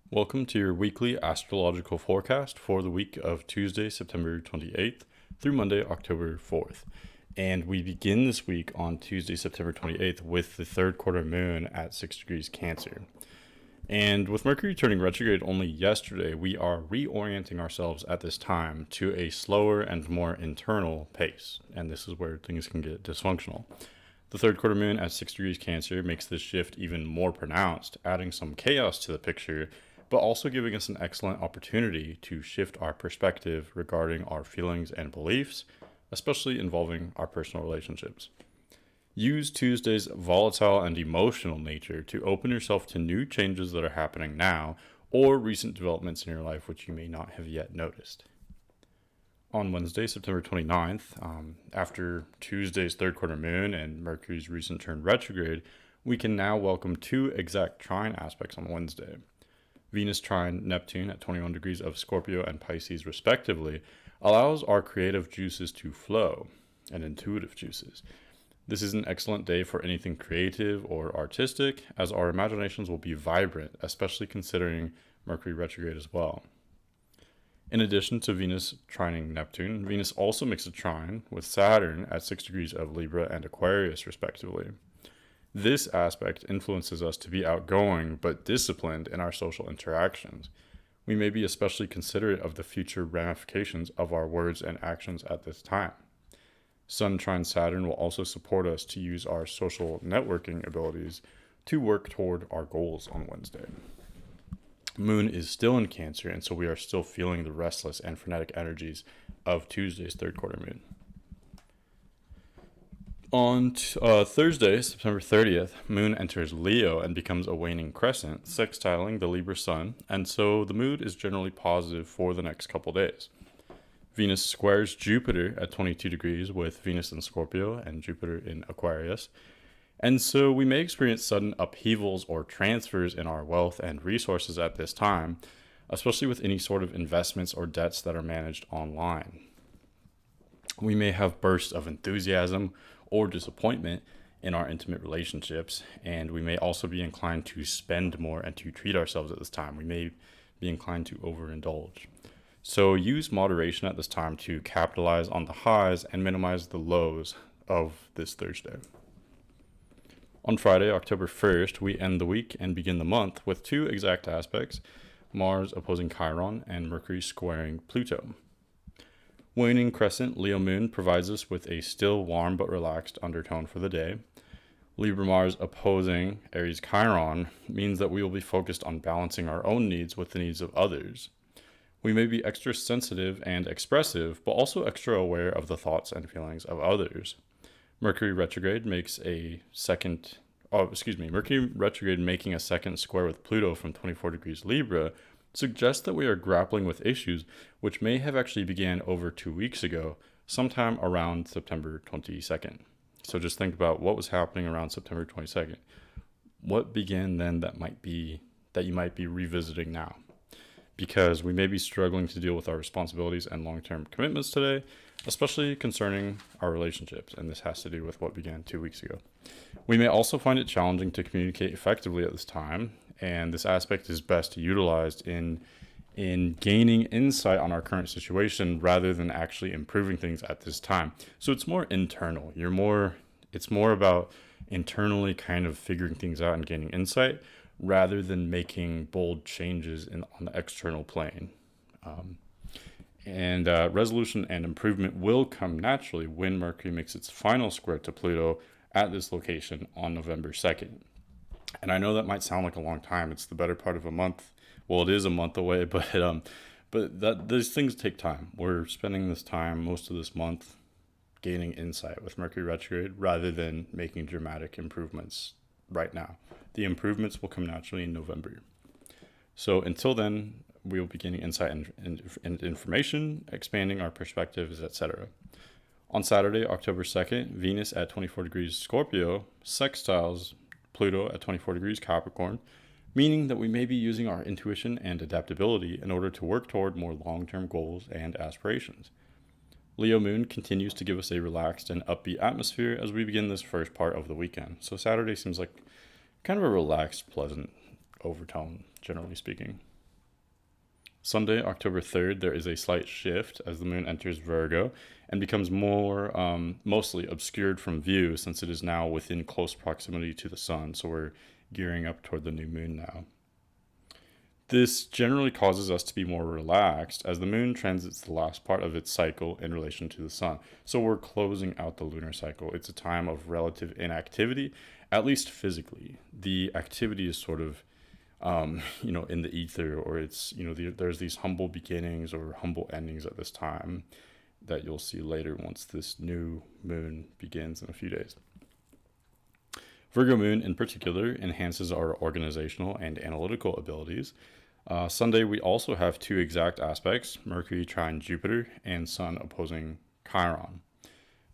Welcome to your weekly astrological forecast for the week of Tuesday, September 28th through Monday, October 4th. And we begin this week on Tuesday, September 28th with the third quarter moon at 6 degrees Cancer. And with Mercury turning retrograde only yesterday, we are reorienting ourselves at this time to a slower and more internal pace. And this is where things can get dysfunctional. The third quarter moon at 6 degrees Cancer makes this shift even more pronounced, adding some chaos to the picture, but also giving us an excellent opportunity to shift our perspective regarding our feelings and beliefs, especially involving our personal relationships. Use Tuesday's volatile and emotional nature to open yourself to new changes that are happening now or recent developments in your life which you may not have yet noticed. On Wednesday, September 29th, after Tuesday's third quarter moon and Mercury's recent turn retrograde, we can now welcome two exact trine aspects on Wednesday. Venus trine Neptune at 21 degrees of Scorpio and Pisces respectively allows our creative juices to flow and intuitive juices. This is an excellent day for anything creative or artistic, as our imaginations will be vibrant, especially considering Mercury retrograde as well. In addition to Venus trining Neptune, Venus also makes a trine with Saturn at 6 degrees of Libra and Aquarius respectively. This aspect influences us to be outgoing but disciplined in our social interactions. We may be especially considerate of the future ramifications of our words and actions at this time. Sun trine Saturn will also support us to use our social networking abilities to work toward our goals on Wednesday. Moon is still in Cancer, and so we are still feeling the restless and frenetic energies of Tuesday's third quarter moon. On Thursday, September 30th, Moon enters Leo and becomes a waning crescent, sextiling the Libra Sun, and so the mood is generally positive for the next couple days. Venus squares Jupiter at 22 degrees with Venus in Scorpio and Jupiter in Aquarius, and so we may experience sudden upheavals or transfers in our wealth and resources at this time, especially with any sort of investments or debts that are managed online. We may have bursts of enthusiasm or disappointment in our intimate relationships, and we may also be inclined to spend more and to treat ourselves at this time. We may be inclined to overindulge. So use moderation at this time to capitalize on the highs and minimize the lows of this Thursday. On Friday, October 1st, we end the week and begin the month with two exact aspects, Mars opposing Chiron and Mercury squaring Pluto. Waning crescent Leo moon provides us with a still warm but relaxed undertone for the day. Libra Mars opposing Aries Chiron means that we will be focused on balancing our own needs with the needs of others. We may be extra sensitive and expressive, but also extra aware of the thoughts and feelings of others. Mercury retrograde Mercury retrograde making a second square with Pluto from 24 degrees Libra suggests that we are grappling with issues which may have actually began over 2 weeks ago, sometime around September 22nd. So just think about what was happening around September 22nd. What began then that you might be revisiting now? Because we may be struggling to deal with our responsibilities and long-term commitments today, especially concerning our relationships, and this has to do with what began 2 weeks ago. We may also find it challenging to communicate effectively at this time, and this aspect is best utilized in gaining insight on our current situation rather than actually improving things at this time. So it's more internal. It's more about internally kind of figuring things out and gaining insight rather than making bold changes on the external plane. Resolution and improvement will come naturally when Mercury makes its final square to Pluto at this location on November 2nd. And I know that might sound like a long time. It's the better part of a month. Well, it is a month away, but these things take time. We're spending this time, most of this month, gaining insight with Mercury retrograde rather than making dramatic improvements right now. The improvements will come naturally in November. So until then, we will be gaining insight and information, expanding our perspectives, etc. On Saturday, October 2nd, Venus at 24 degrees Scorpio sextiles Pluto at 24 degrees Capricorn, meaning that we may be using our intuition and adaptability in order to work toward more long-term goals and aspirations. Leo moon continues to give us a relaxed and upbeat atmosphere as we begin this first part of the weekend. So Saturday seems like kind of a relaxed, pleasant overtone, generally speaking. Sunday, October 3rd, there is a slight shift as the moon enters Virgo and becomes more mostly obscured from view since it is now within close proximity to the sun. So we're gearing up toward the new moon now. This generally causes us to be more relaxed as the moon transits the last part of its cycle in relation to the sun. So we're closing out the lunar cycle. It's a time of relative inactivity, at least physically. The activity is sort of in the ether, or it's, there's these humble beginnings or humble endings at this time that you'll see later once this new moon begins in a few days. Virgo moon in particular enhances our organizational and analytical abilities. Sunday, we also have two exact aspects, Mercury trine Jupiter and Sun opposing Chiron.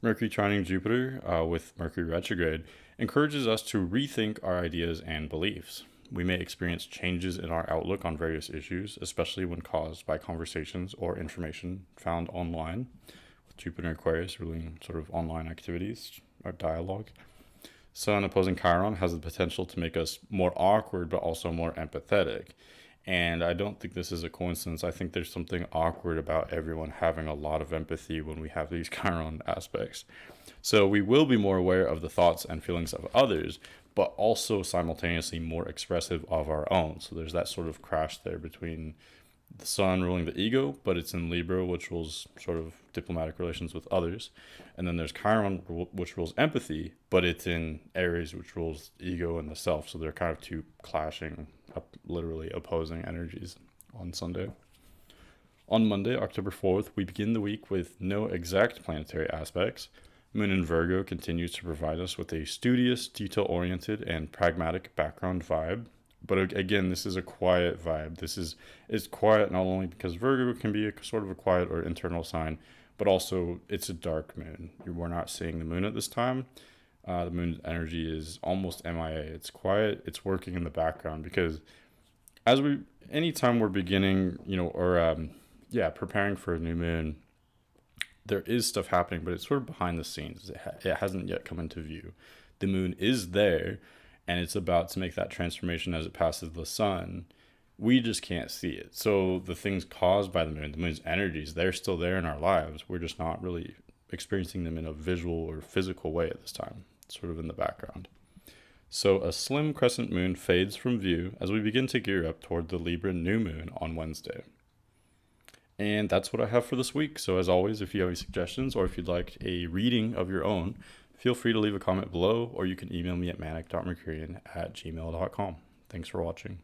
Mercury trining Jupiter with Mercury retrograde encourages us to rethink our ideas and beliefs. We may experience changes in our outlook on various issues, especially when caused by conversations or information found online, with Jupiter and Aquarius ruling sort of online activities or dialogue. Sun opposing Chiron has the potential to make us more awkward, but also more empathetic. And I don't think this is a coincidence. I think there's something awkward about everyone having a lot of empathy when we have these Chiron aspects. So we will be more aware of the thoughts and feelings of others, but also simultaneously more expressive of our own. So there's that sort of crash there between the sun ruling the ego, but it's in Libra, which rules sort of diplomatic relations with others. And then there's Chiron, which rules empathy, but it's in Aries, which rules ego and the self. So they're kind of two clashing, literally opposing energies on Sunday. On Monday, October 4th, we begin the week with no exact planetary aspects. Moon in Virgo continues to provide us with a studious, detail-oriented, and pragmatic background vibe. But again, this is a quiet vibe. It's quiet not only because Virgo can be a sort of a quiet or internal sign, but also it's a dark moon. We're not seeing the moon at this time. The moon's energy is almost MIA. It's quiet. It's working in the background because anytime we're beginning, preparing for a new moon, there is stuff happening, but it's sort of behind the scenes. It hasn't yet come into view. The moon is there, and it's about to make that transformation as it passes the sun. We just can't see it. So the things caused by the moon's energies, they're still there in our lives. We're just not really experiencing them in a visual or physical way at this time, sort of in the background. So a slim crescent moon fades from view as we begin to gear up toward the Libra new moon on Wednesday. And that's what I have for this week. So as always, if you have any suggestions or if you'd like a reading of your own, feel free to leave a comment below, or you can email me at manic.mercurian@gmail.com. Thanks for watching.